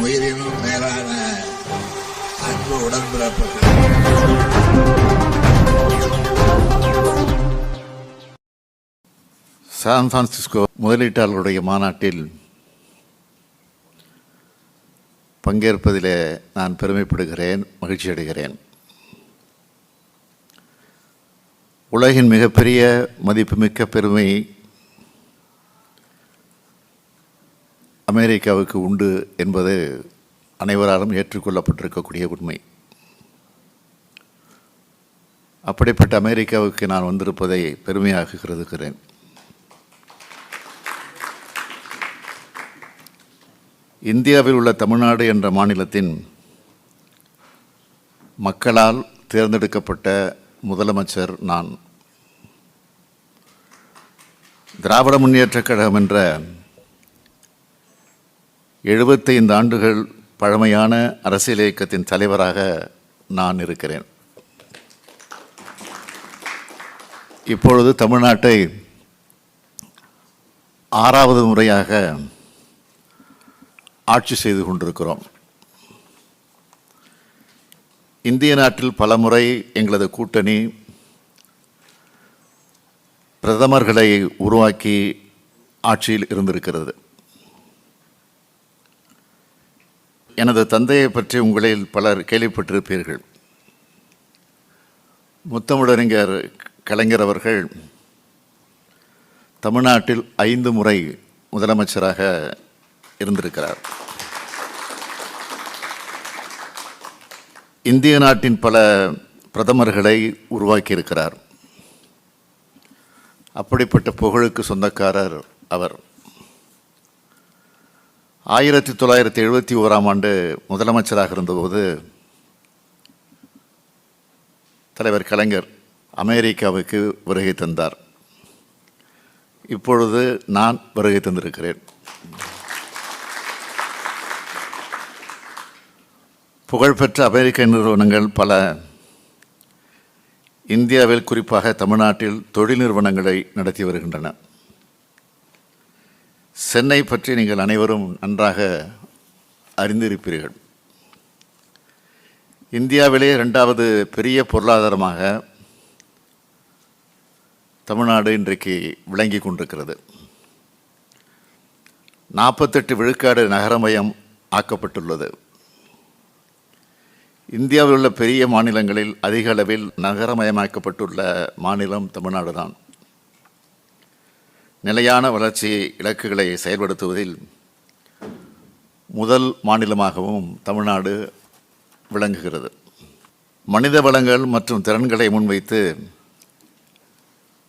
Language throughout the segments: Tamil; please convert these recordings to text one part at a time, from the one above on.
உயிரினும் மேலான அன்பு உடன்பிறப்புகள். சான் பிரான்சிஸ்கோ முதலீட்டாளர்களுடைய மாநாட்டில் பங்கேற்பதிலே நான் பெருமைப்படுகிறேன், மகிழ்ச்சி அடைகிறேன். உலகின் மிகப்பெரிய மதிப்புமிக்க பெருமை அமெரிக்காவுக்கு உண்டு என்பது அனைவராலும் ஏற்றுக்கொள்ளப்பட்டிருக்கக்கூடிய உண்மை. அப்படிப்பட்ட அமெரிக்காவுக்கு நான் வந்திருப்பதை பெருமையாக கருதுகிறேன். இந்தியாவில் உள்ள தமிழ்நாடு என்ற மாநிலத்தின் மக்களால் தேர்ந்தெடுக்கப்பட்ட முதலமைச்சர் நான். திராவிட முன்னேற்றக் கழகம் என்ற 75 ஆண்டுகள் பழமையான அரசியல் இயக்கத்தின் தலைவராக நான் இருக்கிறேன். இப்பொழுது தமிழ்நாட்டை 6வது முறையாக ஆட்சி செய்து கொண்டிருக்கிறோம். இந்திய நாட்டில் பல முறை எங்களது கூட்டணி பிரதமர்களை உருவாக்கி ஆட்சியில் இருந்திருக்கிறது. எனது தந்தையை பற்றி உங்களில் பலர் கேள்விப்பட்டிருப்பீர்கள். முத்தமிழறிஞர் கலைஞர் அவர்கள் தமிழ்நாட்டில் 5 முறை முதலமைச்சராக இருந்திருக்கிறார். இந்திய நாட்டின் பல பிரதமர்களை உருவாக்கியிருக்கிறார். அப்படிப்பட்ட புகழுக்கு சொந்தக்காரர் அவர். 1971ஆம் ஆண்டு முதலமைச்சராக இருந்தபோது தலைவர் கலைஞர் அமெரிக்காவுக்கு வருகை தந்தார். இப்பொழுது நான் வருகை தந்திருக்கிறேன். புகழ்பெற்ற அமெரிக்க நிறுவனங்கள் பல இந்தியாவில், குறிப்பாக தமிழ்நாட்டில் தொழில் நிறுவனங்களை நடத்தி வருகின்றன. சென்னை பற்றி நீங்கள் அனைவரும் நன்றாக அறிந்திருப்பீர்கள். இந்தியாவிலே 2வது பெரிய பொருளாதாரமாக தமிழ்நாடு இன்றைக்கு விளங்கி கொண்டிருக்கிறது. 48 விழுக்காடு நகரமயம் ஆக்கப்பட்டுள்ளது. இந்தியாவில் உள்ள பெரிய மாநிலங்களில் அதிக அளவில் நகரமயமாக்கப்பட்டுள்ள மாநிலம் தமிழ்நாடு தான். நிலையான வளர்ச்சி இலக்குகளை செயல்படுத்துவதில் முதல் மாநிலமாகவும் தமிழ்நாடு விளங்குகிறது. மனித வளங்கள் மற்றும் திறன்களை முன்வைத்து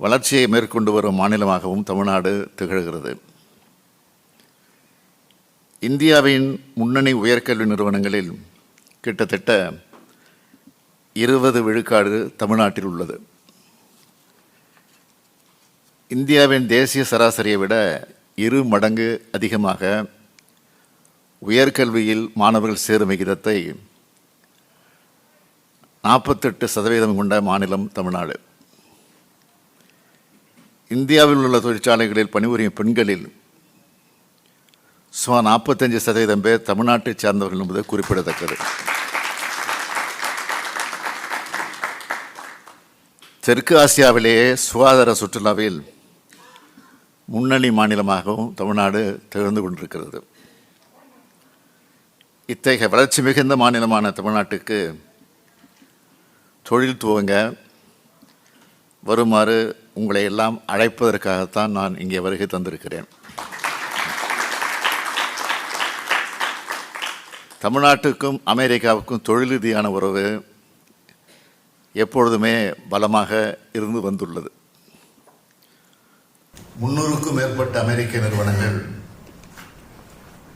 வளர்ச்சியை மேற்கொண்டு வரும் மாநிலமாகவும் தமிழ்நாடு திகழ்கிறது. இந்தியாவின் முன்னணி உயர்கல்வி நிறுவனங்களில் கிட்டத்தட்ட 20 விழுக்காடு தமிழ்நாட்டில் உள்ளது. இந்தியாவின் தேசிய சராசரியை விட 2 மடங்கு அதிகமாக உயர்கல்வியில் மாணவர்கள் சேரும் விகிதத்தை 48% கொண்ட மாநிலம் தமிழ்நாடு. இந்தியாவில் உள்ள தொழிற்சாலைகளில் பணிபுரியும் பெண்களில் சுமார் 45% பேர் தமிழ்நாட்டை சார்ந்தவர்கள் என்பது குறிப்பிடத்தக்கது. தெற்கு ஆசியாவிலேயே சுகாதார சுற்றுலாவில் முன்னணி மாநிலமாகவும் தமிழ்நாடு திகழ்ந்து கொண்டிருக்கிறது. இத்தகைய வளர்ச்சி மிகுந்த மாநிலமான தமிழ்நாட்டுக்கு தொழில் துவங்க வருமாறு உங்களை எல்லாம் அழைப்பதற்காகத்தான் நான் இங்கே வருகை தந்திருக்கிறேன். தமிழ்நாட்டுக்கும் அமெரிக்காவுக்கும் தொழில் ரீதியான உறவு எப்பொழுதுமே பலமாக இருந்து வந்துள்ளது. 300க்கும் மேற்பட்ட அமெரிக்க நிறுவனங்கள்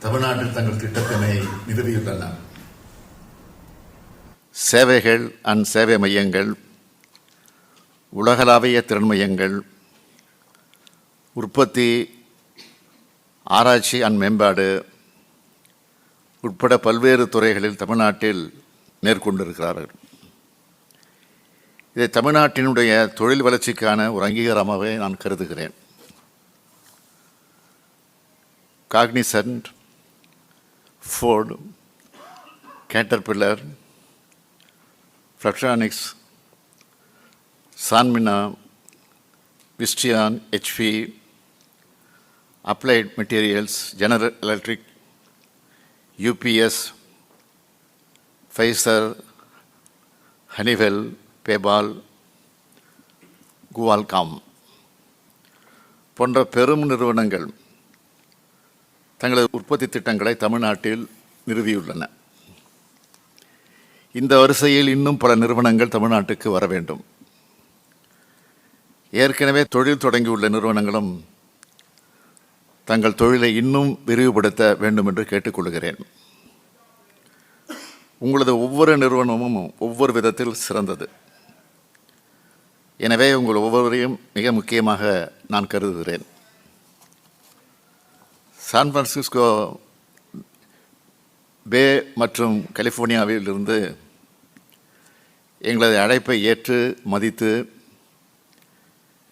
தமிழ்நாட்டில் தங்கள் திட்டத்தினை நிறுவியுள்ளன. சேவைகள் சேவை மையங்கள், உலகளாவிய திறன் மையங்கள், உற்பத்தி, ஆராய்ச்சி மேம்பாடு உட்பட பல்வேறு துறைகளில் தமிழ்நாட்டில் மேற்கொண்டிருக்கிறார்கள். இதை தமிழ்நாட்டினுடைய தொழில் வளர்ச்சிக்கான ஒரு அங்கீகாரமாகவே நான் கருதுகிறேன். Cognizant, Ford, Caterpillar, Flextronics, Sanmina, Visteon, HP, Applied Materials, General Electric, UPS, Pfizer, Honeywell, PayPal, Qualcomm போன்ற பெரும் நிறுவனங்கள் தங்களது உற்பத்தி திட்டங்களை தமிழ்நாட்டில் நிறுவியுள்ளன. இந்த வரிசையில் இன்னும் பல நிறுவனங்கள் தமிழ்நாட்டுக்கு வர வேண்டும். ஏற்கனவே தொழில் தொடங்கியுள்ள நிறுவனங்களும் தங்கள் தொழிலை இன்னும் விரிவுபடுத்த வேண்டும் என்று கேட்டுக்கொள்கிறேன். உங்களது ஒவ்வொரு நிறுவனமும் ஒவ்வொரு விதத்தில் சிறந்தது. எனவே உங்கள் ஒவ்வொருவரையும் மிக முக்கியமாக நான் கருதுகிறேன். சான் பிரான்சிஸ்கோ பே மற்றும் கலிஃபோர்னியாவில் இருந்து எங்களது அழைப்பை ஏற்று மதித்து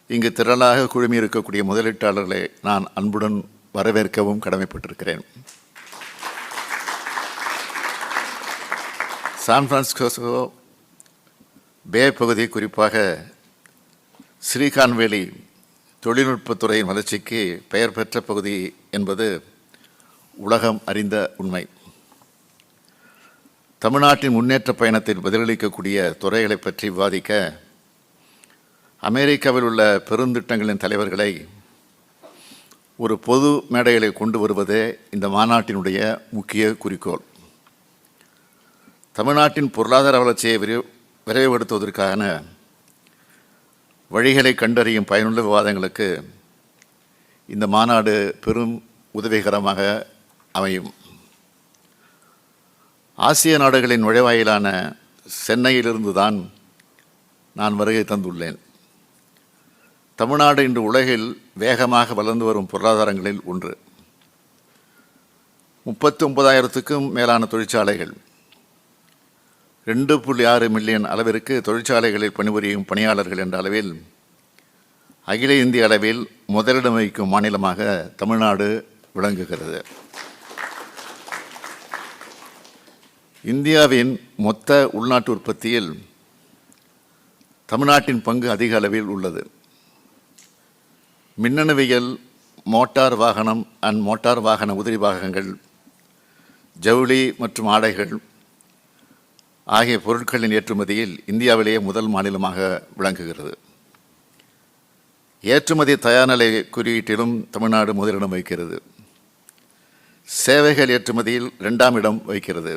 இங்கு திரளாக குழுமி இருக்கக்கூடிய முதலீட்டாளர்களை நான் அன்புடன் வரவேற்கவும் கடமைப்பட்டிருக்கிறேன். சான் பிரான்சிஸ்கோ பே பகுதி, குறிப்பாக சிலிகான் வேலி தொழில்நுட்பத்துறையின் வளர்ச்சிக்கு பெயர் பெற்ற பகுதி என்பது உலகம் அறிந்த உண்மை. தமிழ்நாட்டின் முன்னேற்ற பயணத்தில் பதிலளிக்கக்கூடிய துறைகளை பற்றி விவாதிக்க அமெரிக்காவில் உள்ள பெருந்திட்டங்களின் தலைவர்களை ஒரு பொது மேடைகளை கொண்டு வருவதே இந்த மாநாட்டினுடைய முக்கிய குறிக்கோள். தமிழ்நாட்டின் பொருளாதார வளர்ச்சியை விரைவுபடுத்துவதற்கான வழிகளை கண்டறியும் பயனுள்ள விவாதங்களுக்கு இந்த மாநாடு பெரும் உதவிகரமாக அமையும். ஆசிய நாடுகளின் நுழைவாயிலான சென்னையிலிருந்து தான் நான் வருகை தந்துள்ளேன். தமிழ்நாடு இன்று உலகில் வேகமாக வளர்ந்து வரும் பொருளாதாரங்களில் ஒன்று. 39,000க்கும் மேலான தொழிற்சாலைகள், 2.6 மில்லியன் அளவிற்கு தொழிற்சாலைகளில் பணிபுரியும் பணியாளர்கள் என்ற அளவில் அகில இந்திய அளவில் முதலிடம் வகிக்கும் மாநிலமாக தமிழ்நாடு விளங்குகிறது. இந்தியாவின் மொத்த உள்நாட்டு உற்பத்தியில் தமிழ்நாட்டின் பங்கு அதிக அளவில் உள்ளது. மின்னணுவியல், மோட்டார் வாகனம் அண்ட் மோட்டார் வாகன உதிரி பாகங்கள், ஜவுளி மற்றும் ஆடைகள் ஆகிய பொருட்களின் ஏற்றுமதியில் இந்தியாவிலேயே முதல் மாநிலமாக விளங்குகிறது. ஏற்றுமதி தயார்நிலை குறியீட்டிலும் தமிழ்நாடு முதலிடம் வகிக்கிறது. சேவைகள் ஏற்றுமதியில் 2ஆம் இடம் வகிக்கிறது.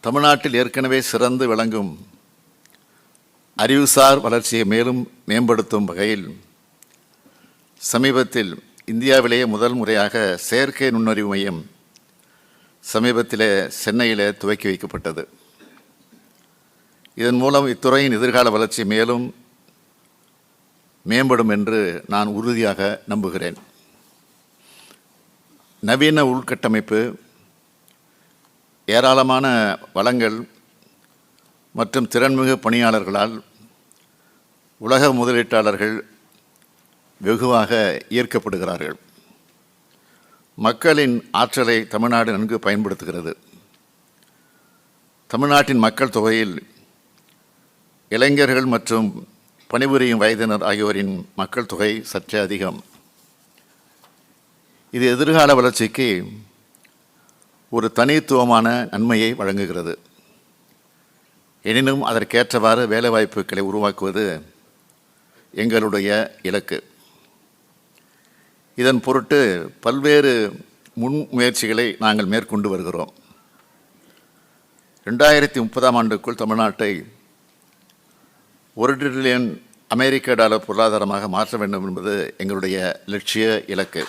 தமிழ்நாட்டில் ஏற்கனவே சிறந்து விளங்கும் அறிவுசார் வளர்ச்சியை மேலும் மேம்படுத்தும் வகையில் சமீபத்தில் இந்தியாவிலேயே முதல் முறையாக செயற்கை நுண்ணறிவு மையம் சமீபத்திலே சென்னையிலே துவக்கி வைக்கப்பட்டது. இதன் மூலம் இத்துறையின் எதிர்கால வளர்ச்சி மேலும் மேம்படும் என்று நான் உறுதியாக நம்புகிறேன். நவீன உள்கட்டமைப்பு, ஏராளமான வளங்கள் மற்றும் திறன்மிகு பணியாளர்களால் உலக முதலீட்டாளர்கள் வெகுவாக ஈர்க்கப்படுகிறார்கள். மக்களின் ஆற்றலை தமிழ்நாடு நன்கு பயன்படுத்துகிறது. தமிழ்நாட்டின் மக்கள் தொகையில் இளைஞர்கள் மற்றும் பணிபுரியும் வயதினர் ஆகியோரின் மக்கள் தொகை சற்றே அதிகம். இது எதிர்கால வளர்ச்சிக்கு ஒரு தனித்துவமான நன்மையை வழங்குகிறது. எனினும் அதற்கேற்றவாறு வேலைவாய்ப்புகளை உருவாக்குவது எங்களுடைய இலக்கு. இதன் பொருட்டு பல்வேறு முன்முயற்சிகளை நாங்கள் மேற்கொண்டு வருகிறோம். 2030ஆம் ஆண்டுக்குள் தமிழ்நாட்டை $1 டிரில்லியன் அமெரிக்க டாலர் பொருளாதாரமாக மாற்ற வேண்டும் என்பது எங்களுடைய லட்சிய இலக்கு.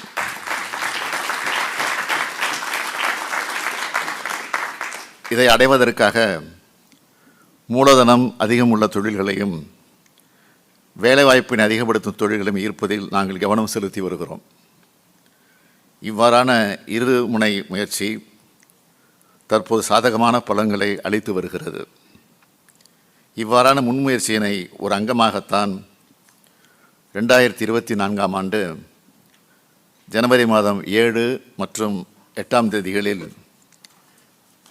இதை அடைவதற்காக மூலதனம் அதிகம் உள்ள தொழில்களையும் வேலைவாய்ப்பினை அதிகப்படுத்தும் தொழில்களையும் ஈர்ப்பதில் நாங்கள் கவனம் செலுத்தி வருகிறோம். இவ்வாறான இருமுனை முயற்சி தற்போது சாதகமான பலன்களை அளித்து வருகிறது. இவ்வாறான முன்முயற்சியினை ஒரு அங்கமாகத்தான் 2024ஆம் ஆண்டு ஜனவரி மாதம் 7 மற்றும் 8ஆம் தேதிகளில்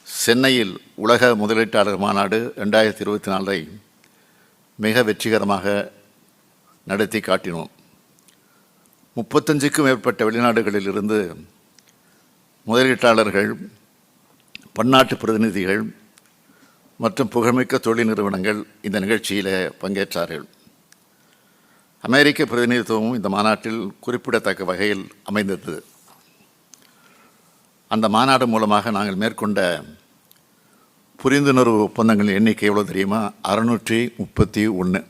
சென்னையில் உலக முதலீட்டாளர் மாநாடு 2024 மிக வெற்றிகரமாக நடத்தி காட்டினோம். 35க்கும் மேற்பட்ட வெளிநாடுகளில் இருந்து முதலீட்டாளர்கள், பன்னாட்டு பிரதிநிதிகள் மற்றும் புகழ்மிக்க தொழில் நிறுவனங்கள் இந்த நிகழ்ச்சியில் பங்கேற்றார்கள். அமெரிக்க பிரதிநிதித்துவமும் இந்த மாநாட்டில் குறிப்பிடத்தக்க வகையில் அமைந்தது. அந்த மாநாடு மூலமாக நாங்கள் மேற்கொண்ட புரிந்துணர்வு ஒப்பந்தங்களின் எண்ணிக்கை எவ்வளோ தெரியுமா? 631.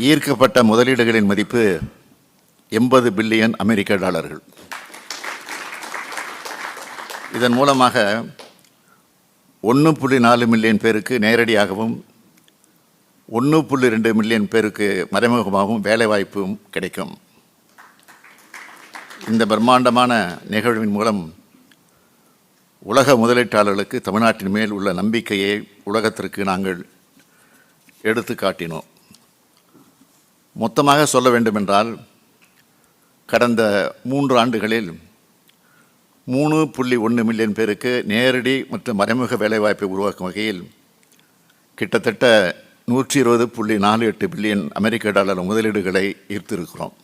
ஈர்க்கப்பட்ட முதலீடுகளின் மதிப்பு 80 பில்லியன் அமெரிக்க டாலர்கள். இதன் மூலமாக 1.4 மில்லியன் பேருக்கு நேரடியாகவும் 1.2 மில்லியன் பேருக்கு மறைமுகமாகவும் வேலைவாய்ப்பும் கிடைக்கும். இந்த பிரம்மாண்டமான நிகழ்வின் மூலம் உலக முதலீட்டாளர்களுக்கு தமிழ்நாட்டின் மேல் உள்ள நம்பிக்கையை உலகத்திற்கு நாங்கள் எடுத்து காட்டினோம். மொத்தமாக சொல்ல வேண்டுமென்றால் கடந்த 3 ஆண்டுகளில் 3.1 மில்லியன் பேருக்கு நேரடி மற்றும் மறைமுக வேலைவாய்ப்பை உருவாக்கும் வகையில் கிட்டத்தட்ட 120.48 பில்லியன் அமெரிக்க டாலர் முதலீடுகளை ஈர்த்திருக்கிறோம்.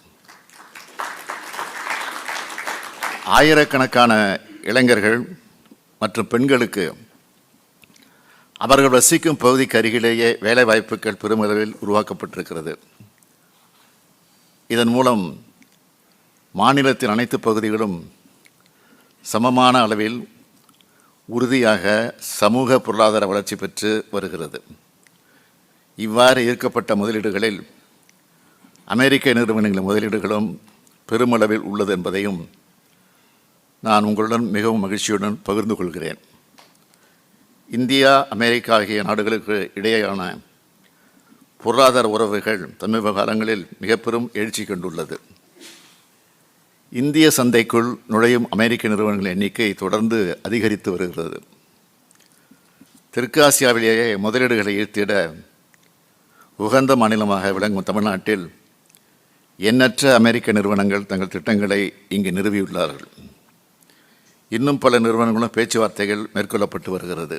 ஆயிரக்கணக்கான இளைஞர்கள் மற்றும் பெண்களுக்கு அவர்கள் வசிக்கும் பகுதிக்கு அருகிலேயே வேலைவாய்ப்புகள் பெருமளவில் உருவாக்கப்பட்டிருக்கிறது. இதன் மூலம் மாநிலத்தின் அனைத்து பகுதிகளும் சமமான அளவில் உறுதியாக சமூக பொருளாதார வளர்ச்சி பெற்று வருகிறது. இவ்வாறு ஈர்க்கப்பட்ட முதலீடுகளில் அமெரிக்க நிறுவனங்களின் முதலீடுகளும் பெருமளவில் உள்ளது என்பதையும் நான் உங்களுடன் மிகவும் மகிழ்ச்சியுடன் பகிர்ந்து கொள்கிறேன். இந்தியா, அமெரிக்கா ஆகிய நாடுகளுக்கு இடையேயான பொருளாதார உறவுகள் சமீப காலங்களில் மிக பெரும் எழுச்சி கண்டுள்ளது. இந்திய சந்தைக்குள் நுழையும் அமெரிக்க நிறுவனங்களின் எண்ணிக்கை தொடர்ந்து அதிகரித்து வருகிறது. தெற்காசியாவிலேயே முதலீடுகளை ஈர்த்திட உகந்த மாநிலமாக விளங்கும் தமிழ்நாட்டில் எண்ணற்ற அமெரிக்க நிறுவனங்கள் தங்கள் திட்டங்களை இங்கு நிறுவியுள்ளார்கள். இன்னும் பல நிறுவனங்களும் பேச்சுவார்த்தைகள் மேற்கொள்ளப்பட்டு வருகிறது.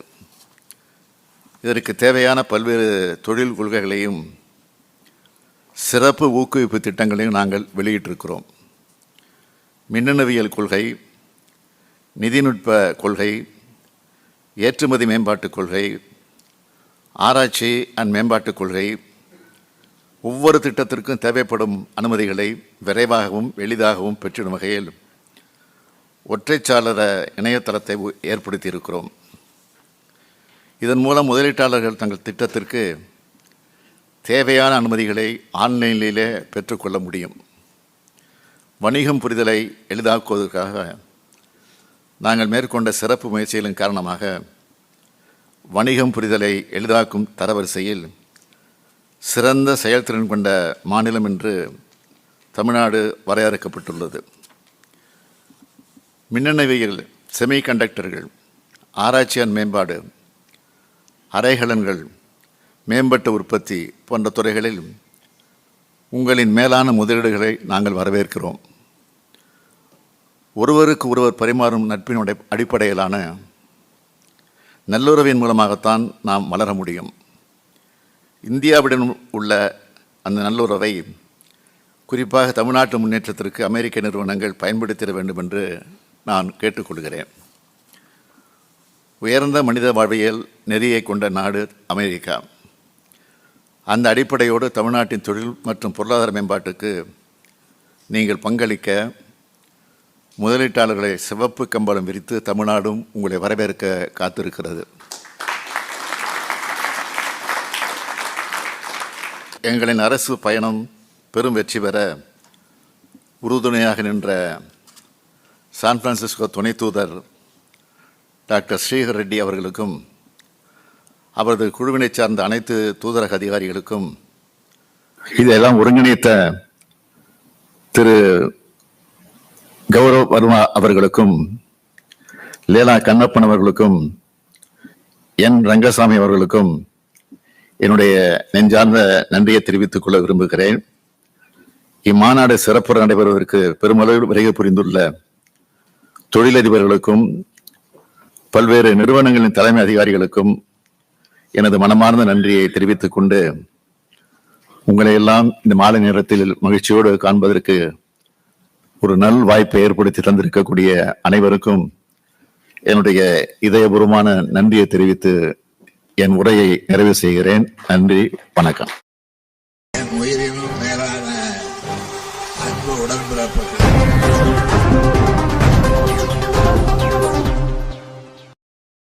இதற்கு தேவையான பல்வேறு தொழில் கொள்கைகளையும் சிறப்பு ஊக்குவிப்பு திட்டங்களையும் நாங்கள் வெளியிட்டிருக்கிறோம். மின்னணுவியல் கொள்கை, நிதிநுட்ப கொள்கை, ஏற்றுமதி மேம்பாட்டுக் கொள்கை, ஆராய்ச்சி அண்ட் மேம்பாட்டுக் கொள்கை, ஒவ்வொரு திட்டத்திற்கும் தேவைப்படும் அனுமதிகளை விரைவாகவும் எளிதாகவும் பெற்றிடும் வகையில் ஒற்றைச்சாளர இணையதளத்தை ஏற்படுத்தியிருக்கிறோம். இதன் மூலம் முதலீட்டாளர்கள் தங்கள் திட்டத்திற்கு தேவையான அனுமதிகளை ஆன்லைனிலே பெற்றுக்கொள்ள முடியும். வணிகம் புரிதலை எளிதாக்குவதற்காக நாங்கள் மேற்கொண்ட சிறப்பு முயற்சிகளின் காரணமாக வணிகம் புரிதலை எளிதாக்கும் தரவரிசையில் சிறந்த செயல்திறன் கொண்ட மாநிலம் என்று தமிழ்நாடு வரையறுக்கப்பட்டுள்ளது. மின்னணுவியல், செமிகண்டக்டர்கள், ஆராய்ச்சி அண்ட் மேம்பாடு, அரைகலன்கள், மேம்பட்ட உற்பத்தி போன்ற துறைகளில் உங்களின் மேலான முதலீடுகளை நாங்கள் வரவேற்கிறோம். ஒருவருக்கு ஒருவர் பரிமாறும் நட்பின் அடிப்படையிலான நல்லுறவின் மூலமாகத்தான் நாம் வளர முடியும். இந்தியாவுடன் உள்ள அந்த நல்லுறவை குறிப்பாக தமிழ்நாட்டு முன்னேற்றத்திற்கு அமெரிக்க நிறுவனங்கள் பயன்படுத்திட வேண்டும் என்று நான் கேட்டுக்கொள்கிறேன். உயர்ந்த மனித வாழ்வியல் நெறியை கொண்ட நாடு அமெரிக்கா. அந்த அடிப்படையோடு தமிழ்நாட்டின் தொழில் மற்றும் பொருளாதார மேம்பாட்டுக்கு நீங்கள் பங்களிக்க முதலீட்டாளர்களை சிவப்பு கம்பளம் விரித்து தமிழ்நாடும் உங்களை வரவேற்க காத்திருக்கிறது. எங்களின் அரசு பயணம் பெரும் வெற்றி பெற உறுதுணையாக நின்ற சான் பிரான்சிஸ்கோ துணை தூதர் டாக்டர் ஸ்ரீஹர் ரெட்டி அவர்களுக்கும் அவரது குழுவினை சார்ந்த அனைத்து தூதரக அதிகாரிகளுக்கும், இதெல்லாம் ஒருங்கிணைத்த திரு கௌரவ் வர்மா அவர்களுக்கும், லேலா கண்ணப்பன் அவர்களுக்கும், என் ரங்கசாமி அவர்களுக்கும் என்னுடைய நெஞ்சார்ந்த நன்றியை தெரிவித்துக் கொள்ள விரும்புகிறேன். இம்மாநாடு சிறப்புற நடைபெறுவதற்கு பெருமளவில் வருகை புரிந்துள்ள தொழிலதிபர்களுக்கும் பல்வேறு நிறுவனங்களின் தலைமை அதிகாரிகளுக்கும் எனது மனமார்ந்த நன்றியை தெரிவித்துக் கொண்டு உங்களை எல்லாம் இந்த மாலை நேரத்தில் மகிழ்ச்சியோடு காண்பதற்கு ஒரு நல் வாய்ப்பை ஏற்படுத்தி தந்திருக்கக்கூடிய அனைவருக்கும் என்னுடைய இதயபூர்வமான நன்றியை தெரிவித்து என் உரையை நிறைவு செய்கிறேன். நன்றி, வணக்கம். என் உயிரினும் மேலான அன்பு உடன்பிறப்புகள்